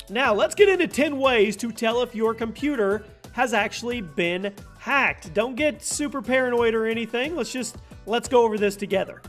Now, let's get into 10 ways to tell if your computer has actually been hacked. Don't get super paranoid or anything. Let's go over this together.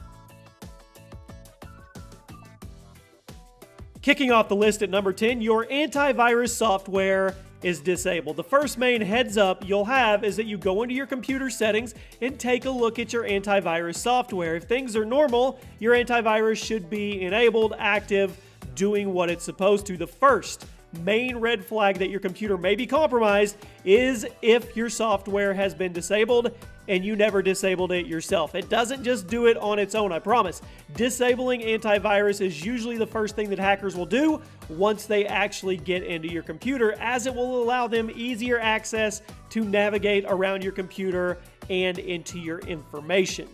Kicking off the list at number 10, your antivirus software is disabled. The first main heads up you'll have is that you go into your computer settings and take a look at your antivirus software. If things are normal, your antivirus should be enabled, active, doing what it's supposed to. The first main red flag that your computer may be compromised is if your software has been disabled and you never disabled it yourself. It doesn't just do it on its own, I promise. Disabling antivirus is usually the first thing that hackers will do once they actually get into your computer, as it will allow them easier access to navigate around your computer and into your information.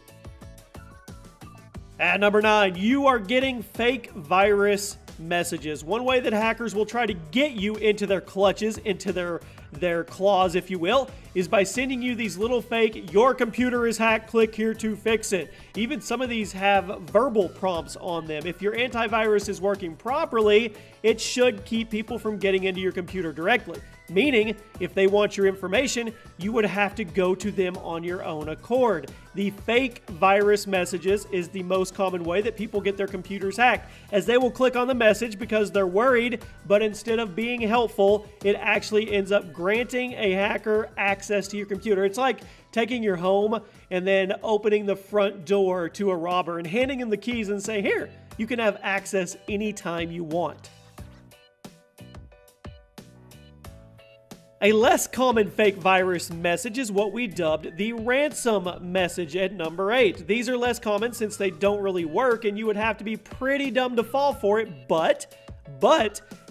At number 9, you are getting fake virus messages. One way that hackers will try to get you into their clutches, into their claws, if you will, is by sending you these little fake, your computer is hacked, click here to fix it. Even some of these have verbal prompts on them. If your antivirus is working properly, it should keep people from getting into your computer directly. Meaning, if they want your information, you would have to go to them on your own accord. The fake virus messages is the most common way that people get their computers hacked, as they will click on the message because they're worried, but instead of being helpful, it actually ends up granting a hacker access to your computer. It's like taking your home and then opening the front door to a robber and handing him the keys and saying, here, you can have access anytime you want. A less common fake virus message is what we dubbed the ransom message at number 8. These are less common since they don't really work and you would have to be pretty dumb to fall for it, but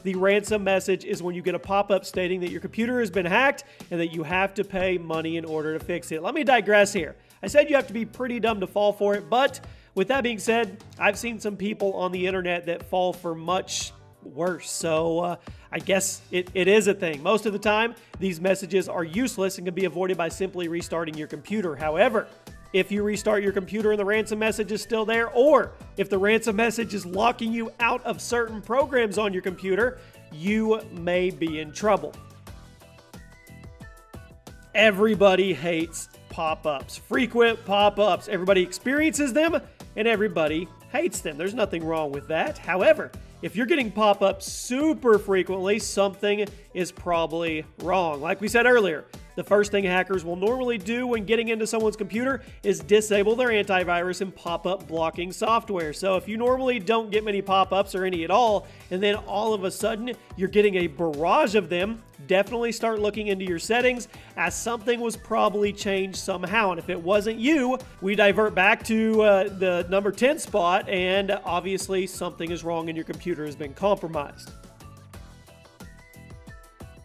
the ransom message is when you get a pop-up stating that your computer has been hacked and that you have to pay money in order to fix it. Let me digress here. I said you have to be pretty dumb to fall for it, but with that being said, I've seen some people on the internet that fall for much worse. So I guess it is a thing. Most of the time, these messages are useless and can be avoided by simply restarting your computer. However, if you restart your computer and the ransom message is still there, or if the ransom message is locking you out of certain programs on your computer, you may be in trouble. Everybody hates pop-ups. Frequent pop-ups. Everybody experiences them and everybody hates them. There's nothing wrong with that. However, if you're getting pop-ups super frequently, something is probably wrong. Like we said earlier, the first thing hackers will normally do when getting into someone's computer is disable their antivirus and pop-up blocking software. So if you normally don't get many pop-ups or any at all, and then all of a sudden you're getting a barrage of them, definitely start looking into your settings, as something was probably changed somehow. And if it wasn't you, we divert back to the number 10 spot, and obviously something is wrong and your computer has been compromised.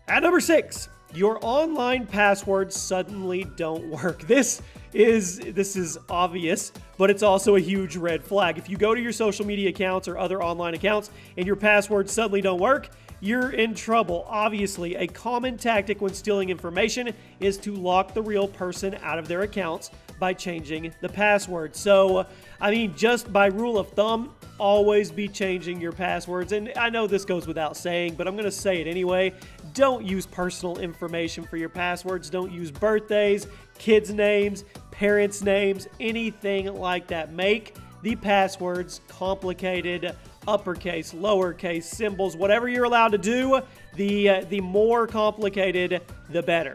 At number 6, your online passwords suddenly don't work. This is obvious, but it's also a huge red flag. If you go to your social media accounts or other online accounts and your passwords suddenly don't work, you're in trouble. Obviously, a common tactic when stealing information is to lock the real person out of their accounts by changing the password. So, I mean, just by rule of thumb, always be changing your passwords. And I know this goes without saying, but I'm going to say it anyway. Don't use personal information for your passwords. Don't use birthdays, kids' names, parents' names, anything like that. Make the passwords complicated, uppercase, lowercase, symbols, whatever you're allowed to do, the more complicated, the better.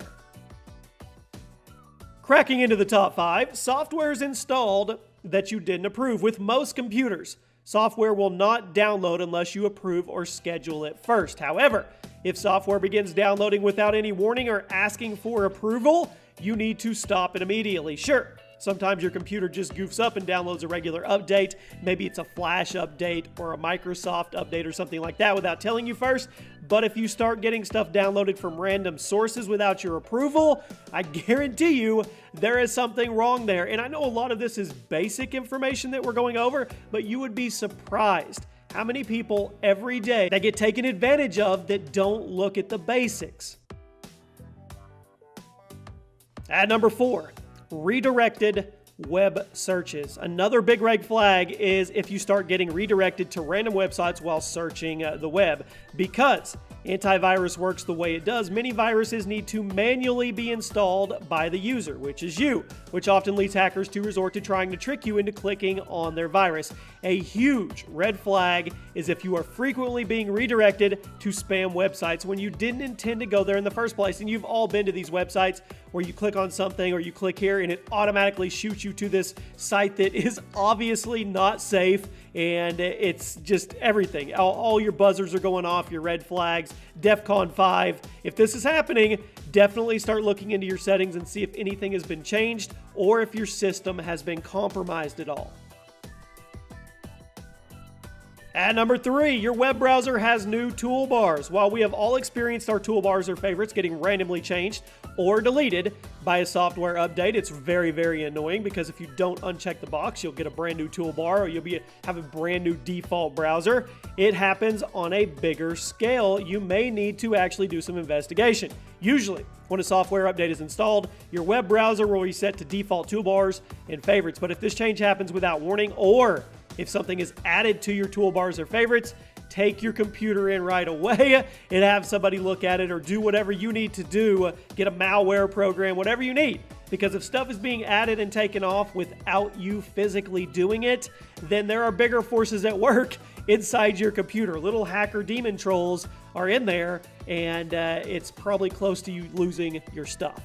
Cracking into the top 5, software is installed that you didn't approve. With most computers, software will not download unless you approve or schedule it first. However, if software begins downloading without any warning or asking for approval, you need to stop it immediately. Sure, sometimes your computer just goofs up and downloads a regular update. Maybe it's a Flash update or a Microsoft update or something like that without telling you first. But if you start getting stuff downloaded from random sources without your approval, I guarantee you there is something wrong there. And I know a lot of this is basic information that we're going over, but you would be surprised how many people every day that get taken advantage of that don't look at the basics. At number 4, redirected web searches. Another big red flag is if you start getting redirected to random websites while searching the web. Because antivirus works the way it does, many viruses need to manually be installed by the user, which is you, which often leads hackers to resort to trying to trick you into clicking on their virus. A huge red flag is if you are frequently being redirected to spam websites when you didn't intend to go there in the first place. And you've all been to these websites where you click on something or you click here and it automatically shoots you to this site that is obviously not safe, and it's just everything. All your buzzers are going off, your red flags, DEFCON 5. If this is happening, definitely start looking into your settings and see if anything has been changed or if your system has been compromised at all. At number 3, your web browser has new toolbars. While we have all experienced our toolbars or favorites getting randomly changed or deleted by a software update, it's very, very annoying because if you don't uncheck the box, you'll get a brand new toolbar or you'll have a brand new default browser. It happens on a bigger scale. You may need to actually do some investigation. Usually, when a software update is installed, your web browser will reset to default toolbars and favorites. But if this change happens without warning, or if something is added to your toolbars or favorites, take your computer in right away and have somebody look at it or do whatever you need to do, get a malware program, whatever you need. Because if stuff is being added and taken off without you physically doing it, then there are bigger forces at work inside your computer. Little hacker demon trolls are in there, and it's probably close to you losing your stuff.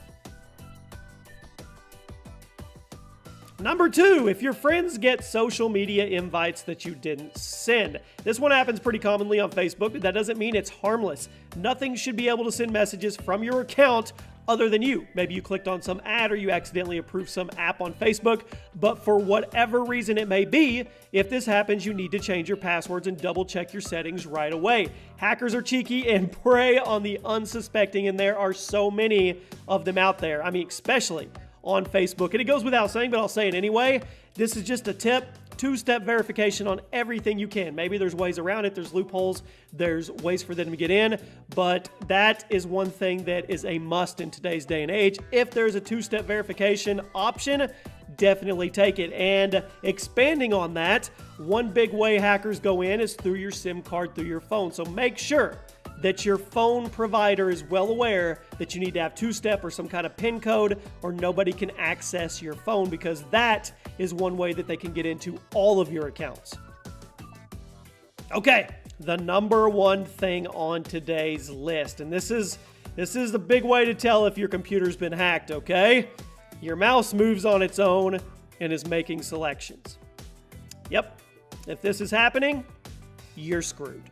Number 2, if your friends get social media invites that you didn't send. This one happens pretty commonly on Facebook, but that doesn't mean it's harmless. Nothing should be able to send messages from your account other than you. Maybe you clicked on some ad or you accidentally approved some app on Facebook, but for whatever reason it may be, if this happens, you need to change your passwords and double check your settings right away. Hackers are cheeky and prey on the unsuspecting, and there are so many of them out there. I mean, especially on Facebook. And it goes without saying, but I'll say it anyway. This is just a tip. 2-step verification on everything you can. Maybe there's ways around it. There's loopholes. There's ways for them to get in. But that is one thing that is a must in today's day and age. If there's a 2-step verification option, definitely take it. And expanding on that, one big way hackers go in is through your SIM card, through your phone. So make sure that your phone provider is well aware that you need to have 2-step or some kind of PIN code, or nobody can access your phone, because that is one way that they can get into all of your accounts. Okay, the number one thing on today's list, and this is the big way to tell if your computer's been hacked, okay? Your mouse moves on its own and is making selections. Yep, if this is happening, you're screwed.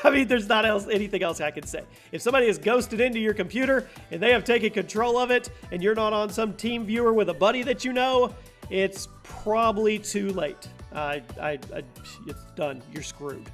I mean, there's not anything else I can say. If somebody has ghosted into your computer and they have taken control of it and you're not on some team viewer with a buddy that you know, it's probably too late. It's done. You're screwed.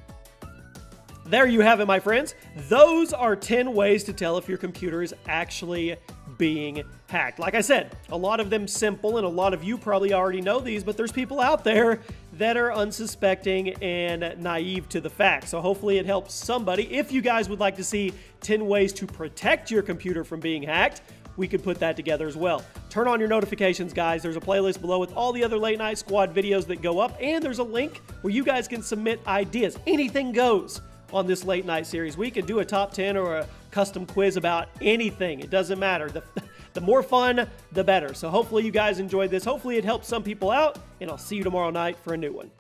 There you have it, my friends. Those are 10 ways to tell if your computer is actually being hacked. Like I said, a lot of them simple, and a lot of you probably already know these, but there's people out there that are unsuspecting and naive to the facts. So hopefully it helps somebody. If you guys would like to see 10 ways to protect your computer from being hacked, we could put that together as well. Turn on your notifications, guys. There's a playlist below with all the other Late Night Squad videos that go up, and there's a link where you guys can submit ideas. Anything goes on this late night series. We could do a top 10 or a custom quiz about anything. It doesn't matter. The more fun, the better. So hopefully you guys enjoyed this. Hopefully it helps some people out, and I'll see you tomorrow night for a new one.